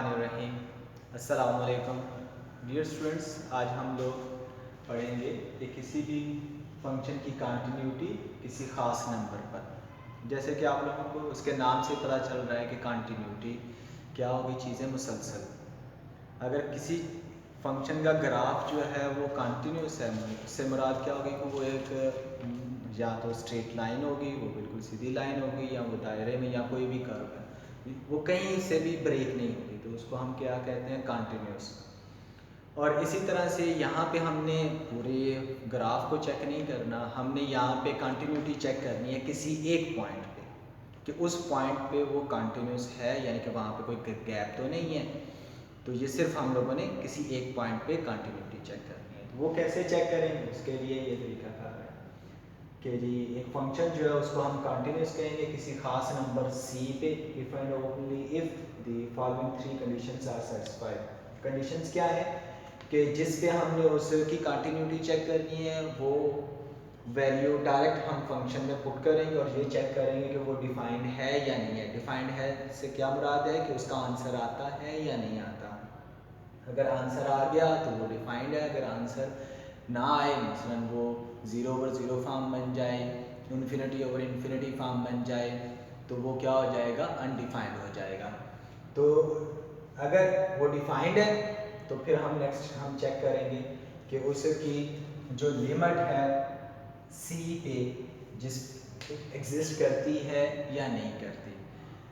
बिस्मिल्लाहिर्रहमानिर्रहीम। अस्सलाम वालेकुम डियर स्टूडेंट्स, आज हम लोग पढ़ेंगे कि किसी भी फंक्शन की कंटिन्यूटी किसी ख़ास नंबर पर। जैसे कि आप लोगों को उसके नाम से पता चल रहा है कि कंटिन्यूटी क्या होगी, चीज़ें मुसलसल। अगर किसी फंक्शन का ग्राफ जो है वो कंटिन्यूस है, उससे मुराद क्या होगी कि वो एक या तो स्ट्रेट लाइन होगी, वो बिल्कुल सीधी लाइन होगी, या वो दायरे में या कोई भी कर्व है, वो कहीं से भी ब्रेक नहीं होगी, तो उसको हम क्या कहते हैं, कंटिन्यूस। और इसी तरह से यहाँ पे हमने पूरे ग्राफ को चेक नहीं करना, हमने यहाँ पे कंटिन्यूटी चेक करनी है किसी एक पॉइंट पे, कि उस पॉइंट पे वो कंटिन्यूस है, यानी कि वहाँ पे कोई गैप तो नहीं है। तो ये सिर्फ हम लोगों ने किसी एक पॉइंट पे कंटिन्यूटी चेक करनी है। तो वो कैसे चेक करेंगे, उसके लिए ये तरीका कार है कि जी एक फंक्शन जो है उसको हम कंटिन्यूस कहेंगे किसी खास नंबर c पे, if and only if the following three conditions are satisfied. Conditions क्या है कि जिस पे हमने उसकी कंटिन्यूटी चेक करनी है, वो वैल्यू डायरेक्ट हम फंक्शन में पुट करेंगे और ये चेक करेंगे कि वो डिफाइंड है या नहीं है। डिफाइंड है से क्या मुराद है कि उसका आंसर आता है या नहीं आता। अगर आंसर आ गया तो वो डिफाइंड है, अगर आंसर ना आए, मसलन वो 0 ओवर 0 फॉर्म बन जाए, इन्फिनिटी ओवर इन्फिनिटी फॉर्म बन जाए, तो वो क्या हो जाएगा, अनडिफाइंड हो जाएगा। तो अगर वो डिफाइंड है तो फिर हम नेक्स्ट हम चेक करेंगे कि उसकी जो लिमिट है c पे जिस एग्जिस्ट करती है या नहीं करती।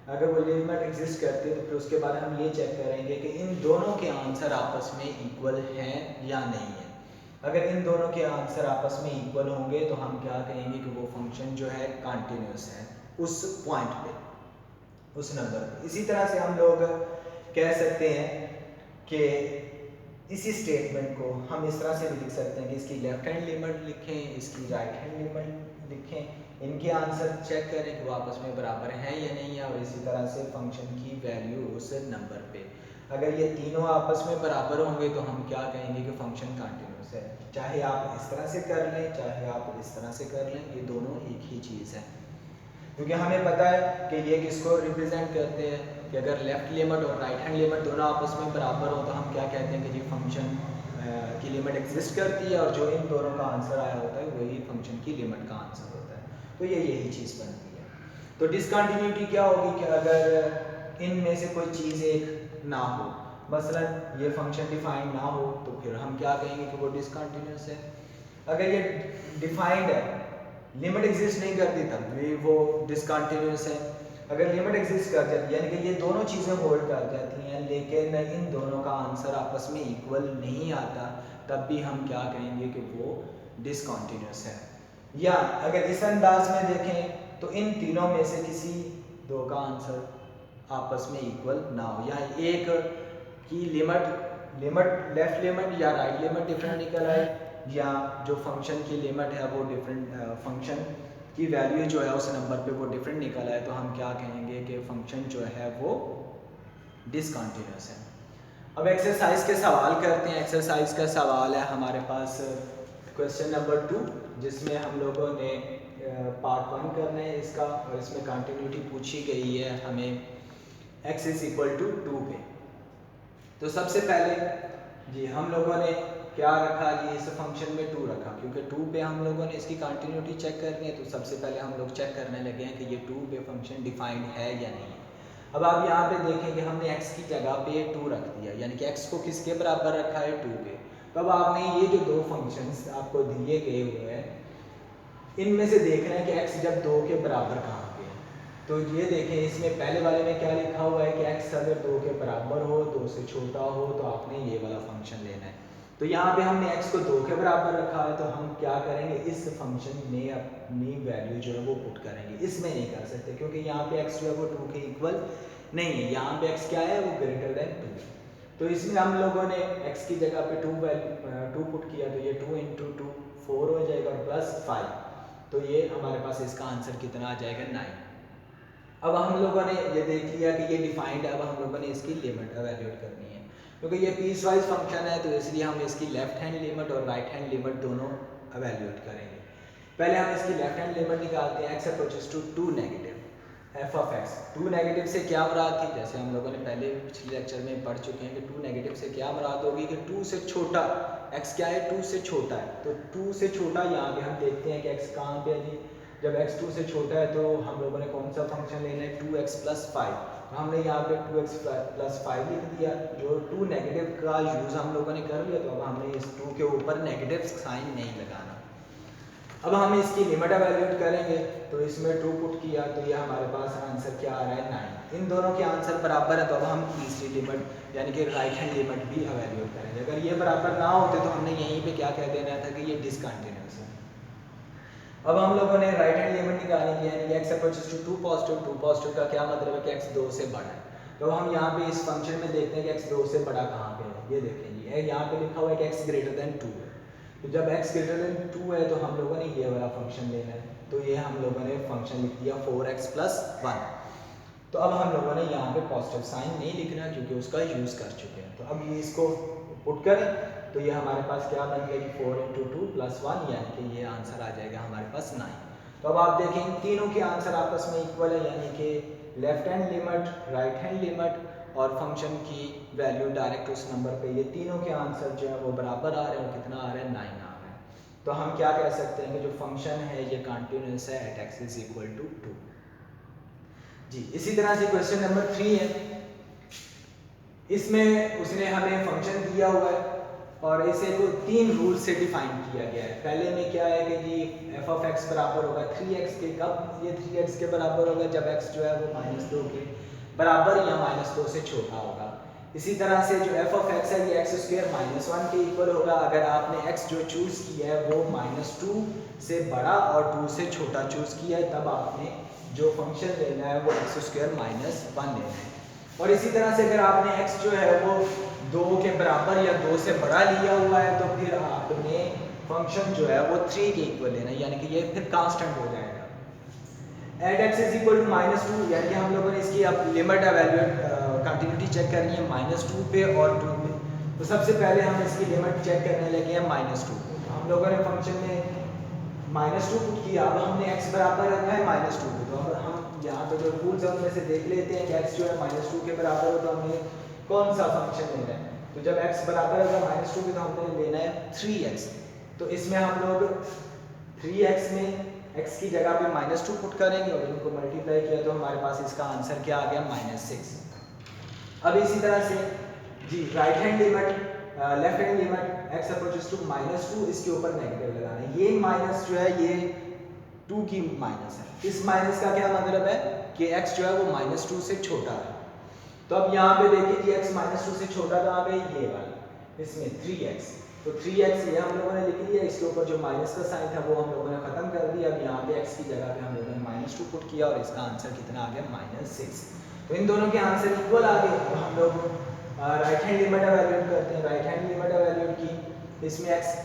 अगर वो लिमिट एग्जिस्ट करती है तो फिर उसके बाद हम ये चेक करेंगे कि इन दोनों के आंसर आपस में इक्वल हैं या नहीं है। अगर इन दोनों के आंसर आपस में इक्वल होंगे तो हम क्या कहेंगे कि वो फंक्शन जो है कंटिन्यूस है उस पॉइंट पे, उस नंबर पे। इसी तरह से हम लोग कह सकते हैं कि इसी स्टेटमेंट को हम इस तरह से भी लिख सकते हैं कि इसकी लेफ्ट हैंड लिमिट लिखें, इसकी राइट हैंड लिमिट लिखें, इनके आंसर चेक करें कि वो आपस में बराबर हैं या नहीं है, और इसी तरह से फंक्शन की वैल्यू उस नंबर पे। अगर ये तीनों आपस में बराबर होंगे तो हम क्या कहेंगे कि फंक्शन कंटिन्यूस है। चाहे आप इस तरह से कर लें, चाहे आप इस तरह से कर लें, ये दोनों एक ही चीज़ है। क्योंकि हमें पता है कि ये किसको रिप्रेजेंट करते हैं कि अगर लेफ्ट लिमिट और राइट हैंड लिमिट दोनों आपस में बराबर हो तो हम क्या कहते हैं कि ये फंक्शन की लिमिट एग्जिस्ट करती है, और जो इन दोनों का आंसर आया होता है वही फंक्शन की लिमिट का आंसर होता है। तो ये यही चीज़ बनती है। तो डिसकंटिन्यूटी क्या होगी कि अगर इनमें से कोई चीज़ एक ना हो, मसलन ये फंक्शन डिफाइंड ना हो, तो फिर हम क्या कहेंगे कि वो डिसकंटिन्यूस है। अगर ये डिफाइंड है, लिमिट एग्जिस्ट नहीं करती, तब भी वो डिसकंटिन्यूस है। अगर लिमिट एग्जिस्ट कर जाती है, यानी कि ये दोनों चीज़ें होल्ड कर जाती हैं लेकिन इन दोनों का आंसर आपस में इक्वल नहीं आता, तब भी हम क्या कहेंगे कि वो डिसकंटिन्यूस है। या अगर इस अंदाज में देखें तो इन तीनों में से किसी दो का आंसर आपस में इक्वल ना हो, या एक की लिमिट लेफ्ट लिमिट या राइट लिमिट डिफरेंट निकल आए, या जो फंक्शन की लिमिट है वो डिफरेंट, फंक्शन की वैल्यू जो है उस नंबर पे वो डिफरेंट निकल आए, तो हम क्या कहेंगे कि फंक्शन जो है वो डिसकंटिन्यूस है। अब एक्सरसाइज के सवाल करते हैं। एक्सरसाइज का सवाल है हमारे पास क्वेश्चन नंबर 2, जिसमें हम लोगों ने पार्ट 1 करना है इसका, और इसमें कंटिन्यूटी पूछी गई है हमें x इज इक्वल टू 2 पे। तो सबसे पहले जी हम लोगों ने क्या रखा, ये इस फंक्शन में 2 रखा, क्योंकि 2 पे हम लोगों ने इसकी कंटिन्यूटी चेक करनी है। तो सबसे पहले हम लोग चेक करने लगे हैं कि ये 2 पे फंक्शन डिफाइंड है या नहीं है। अब आप यहाँ पे देखें कि हमने x की जगह पे 2 रख दिया, यानी कि x को किसके बराबर रखा है, 2 के। तो अब आपने ये जो दो फंक्शंस आपको दिए गए हुए हैं, इनमें से देखना है कि x जब 2 के बराबर कहाँ पे है। तो ये देखें, इसमें पहले वाले में क्या लिखा हुआ है कि x अगर 2 के बराबर हो, 2 से छोटा हो, तो आपने ये वाला फंक्शन लेना है। तो यहाँ पे हमने x को 2 के बराबर रखा है, तो हम क्या करेंगे, इस फंक्शन में अपनी वैल्यू जो है वो पुट करेंगे। इसमें नहीं कर सकते क्योंकि यहाँ पे x जो है वो 2 के इक्वल नहीं है, यहाँ पे x क्या है, वो ग्रेटर देन 2। तो इसमें हम लोगों ने x की जगह पे 2 पुट किया, तो ये 2 इंटू 2 4 हो जाएगा, प्लस 5, तो ये हमारे पास इसका आंसर कितना आ जाएगा, 9। अब हम लोगों ने ये देख लिया कि ये डिफाइंड है, अब हम लोगों ने इसकी लिमिट एवेल्यूएट करनी है। क्योंकि ये पीस वाइज फंक्शन है तो इसलिए हम इसकी लेफ्ट हैंड लिमिट और राइट हैंड लिमिट दोनों एवेल्यूएट करेंगे। पहले हम इसकी लेफ्ट हैंड लिमिट निकालते हैं, x approaches to 2 negative. F of X. Two negative से क्या मुराद थी, जैसे हम लोगों ने पहले पिछले लेक्चर में पढ़ चुके हैं कि टू नेगेटिव से क्या मुराद होगी कि टू से छोटा। एक्स क्या है, टू से छोटा है, तो टू से छोटा यहाँ पे हम देखते हैं कि एक्स कहाँ पे है जी। जब एक्स टू से छोटा है तो हम लोगों ने कौन सा फंक्शन लेना है, टू एक्स प्लस फाइव। तो हमने यहाँ पे टू एक्स प्लस फाइव लिख दिया। जो टू नेगेटिव का यूज़ हम लोगों ने कर लिया, तो अब हमने इस टू के ऊपर नेगेटिव साइन नहीं लगाना। अब हम इसकी लिमिट एवेल्यूएट करेंगे, तो इसमें टू पुट किया तो ये हमारे पास आंसर क्या आ रहा है, 9। इन दोनों के आंसर बराबर है, तो अब हम तीसरी लिमिट यानी कि राइट हैंड लिमिट भी एवेल्यूएट करेंगे। अगर ये बराबर ना होते तो हमने यहीं पे क्या कह देना था कि ये डिसकंटिन्यूअस है। अब हम लोगों ने राइट हैंड लिमिट निकाली है, यानी X approaches to positive. Two positive का क्या मतलब है कि एक्स 2 से बड़ा है। तो हम यहाँ पे इस फंक्शन में देखते हैं कि एक्स 2 से बड़ा कहाँ पे है। ये देखेंगे यहाँ पे लिखा हुआ है कि एक्स ग्रेटर देन 2 है। तो जब x ग्रेटर देन 2 है तो हम लोगों ने ये वाला फंक्शन लेना है। तो ये हम लोगों ने फंक्शन लिख दिया 4x प्लस 1। तो अब हम लोगों ने यहाँ पे पॉजिटिव साइन नहीं लिखना क्योंकि उसका यूज़ कर चुके हैं। तो अब ये इसको पुट करें तो ये हमारे पास क्या बन गया कि 4 इंटू 2 प्लस 1, यानी कि ये आंसर आ जाएगा हमारे पास 9। तो अब आप देखें इन तीनों के आंसर आपस में इक्वल है, यानी कि left hand limit, right hand limit और फंक्शन की वैल्यू डायरेक्ट उस नंबर पे, ये तीनों के आंसर जो है वो बराबर आ रहे हैं। और कितना आ रहा है, 9 आ रहा है। तो हम क्या कह सकते हैं कि जो फंक्शन है ये कंटिन्यूअस है at X is equal to 2 जी। इसी तरह से क्वेश्चन नंबर 3 है। इसमें उसने हमें फंक्शन दिया हुआ है और इसे को 3 रूल से डिफाइन किया गया है। पहले में क्या है कि जी एफ ऑफ एक्स बराबर होगा 3x के। कब ये 3x के बराबर होगा, जब x जो है वो -2 के बराबर या -2 से छोटा होगा। इसी तरह से जो एफ ऑफ एक्स है ये x स्क्वायर -1 के इक्वल होगा अगर आपने x जो चूज़ किया है वो -2 से बड़ा और 2 से छोटा चूज़ किया है, तब आपने जो फंक्शन लेना है वो x स्क्वायर -1 लेना है। और इसी तरह से अगर आपने x जो है वो 2 के बराबर या 2 से बड़ा लिया हुआ है तो फिर आपने फंक्शन जो है वो 3 के इक्वल लेना है, यानी कि ये फिर कांस्टेंट हो जाएगा। At X is equal to -2, यानी कि हम लोगों ने इसकी अब लिमिट एवेल्यूएट कंटिन्यूटी चेक करनी है -2 पे और 2 पे। तो सबसे पहले हम इसकी लिमिट चेक करने लगे हैं -2 पे। तो हम लोगों ने फंक्शन में -2 पुट किया, अब हमने x बराबर रखा है -2 पे। तो अब हम यहाँ पे जो रूल्स है उनमें से देख लेते हैं कि x जो है -2 के बराबर हो तो हमें कौन सा फंक्शन लेना है। तो जब x बराबर होगा -2 के तो हमने लेना है 3x। तो इसमें हम लोग 3x में x की जगह पे -2 पुट करेंगे और इनको मल्टीप्लाई किया तो हमारे पास इसका आंसर क्या आ गया, -6। अब इसी तरह से G right hand limit, left hand limit x approaches to -2, इसके ऊपर नेगेटिव लगाना है। ये माइनस जो है ये 2 की माइनस है। इस माइनस का क्या मतलब है कि x जो है वो -2 से छोटा है। तो अब यहाँ पे देखिए कि x -2 से छोटा कहाँ पे, ये वाला, इसमें 3x। तो 3x ये हम लोगों ने लिख लिया, इसके ऊपर जो माइनस का साइन था वो हम लोगों ने खत्म कर दिया। अब यहाँ पे x की जगह पे हम लोगों ने -2 पुट किया और इसका आंसर कितना आ गया, -6। तो इन दोनों के आंसर इक्वल आ गए। अब हम लोग राइट हैंड लिमिट एवेल्यूएट करते हैं। राइट हैंड लिमिट एवेल्यूएट की, इसमें x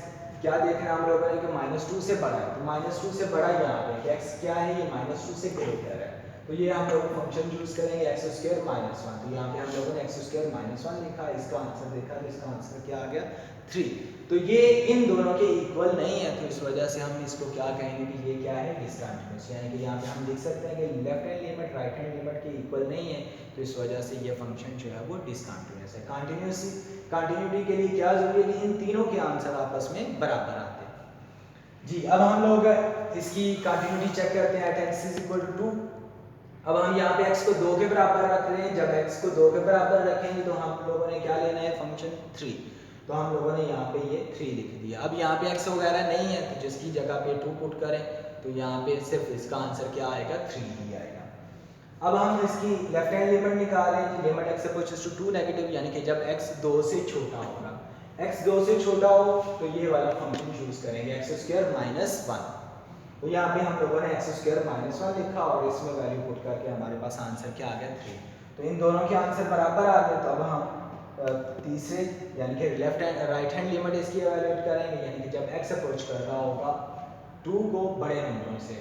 क्या देखना हम लोगों ने कि -2 से बड़ा है। तो -2 से बड़ा यहाँ पे कि x क्या है, ये -2 से ग्रेटर है। तो ये हम लोग फंक्शन यूज करेंगे x स्क्वायर -1। तो यहाँ पे हम लोगों ने x स्क्वायर -1 लिखा, इसका आंसर देखा तो इसका आंसर क्या आ गया, 3। तो ये इन दोनों के इक्वल नहीं है, तो इस वजह से हम इसको क्या कहेंगे कि ये क्या है, डिसकंटिन्यूअस। यानी कि यहाँ पे हम लिख सकते हैं कि left hand limit right hand limit के इक्वल नहीं है, तो इस वजह से ये फंक्शन जो है वो डिसकंटिन्यूअस है। कंटिन्यूटी के लिए क्या जरूरी है कि इन तीनों के आंसर आपस में बराबर आते हैं जी। अब हम लोग इसकी कंटिन्यूटी चेक करते हैं at x is equal to 2। अब हम यहाँ पे x को 2 के बराबर रख रहे हैं। जब x को 2 के बराबर रखेंगे तो हम लोगों ने क्या लेना है, फंक्शन 3। तो हम लोगों ने यहाँ पे ये 3 लिख दिया। अब यहाँ पे x वगैरह नहीं है तो जिसकी जगह पे 2 पुट करें तो यहाँ पे सिर्फ इसका आंसर क्या आएगा, 3 ही आएगा। अब हम इसकी लेफ्ट हैंड लिमिट निकाल रहे हैं, limit x approaches to 2 negative, यानी कि जब x 2 से छोटा होगा। x 2 से छोटा हो तो ये वाला फंक्शन यूज करेंगे x स्क्वायर -1। तो यहाँ पे हम लोगों ने x स्क्वायर -1 लिखा और इसमें वैल्यू पुट करके हमारे पास आंसर क्या आ गया, 3। तो इन दोनों के आंसर बराबर आ गए। तो अब हम तीसरे यानी कि left hand right hand limit इसकी एवेल्यूएट करेंगे, यानी कि जब x अप्रोच कर रहा होगा 2 को बड़े नंबरों से,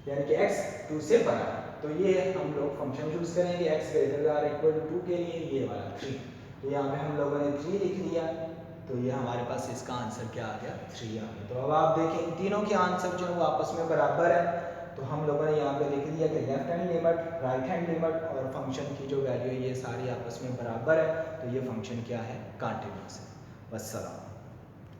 यानी कि x 2 से बड़ा, तो ये हम लोग फंक्शन यूज करेंगे x greater or equal to 2 के लिए, ये वाला 3। तो यहाँ पे हम लोगों ने 3 लिख लिया, तो ये हमारे पास इसका आंसर क्या आ गया, 3 आ गया। तो अब आप देखें इन तीनों के आंसर जो है वो आपस में बराबर है। तो हम लोगों ने यहाँ पे लिख दिया कि left hand limit, right hand limit और फंक्शन की जो वैल्यू है ये सारी आपस में बराबर है, तो ये फंक्शन क्या है, कंटिन्यूअस है। वस्सलाम।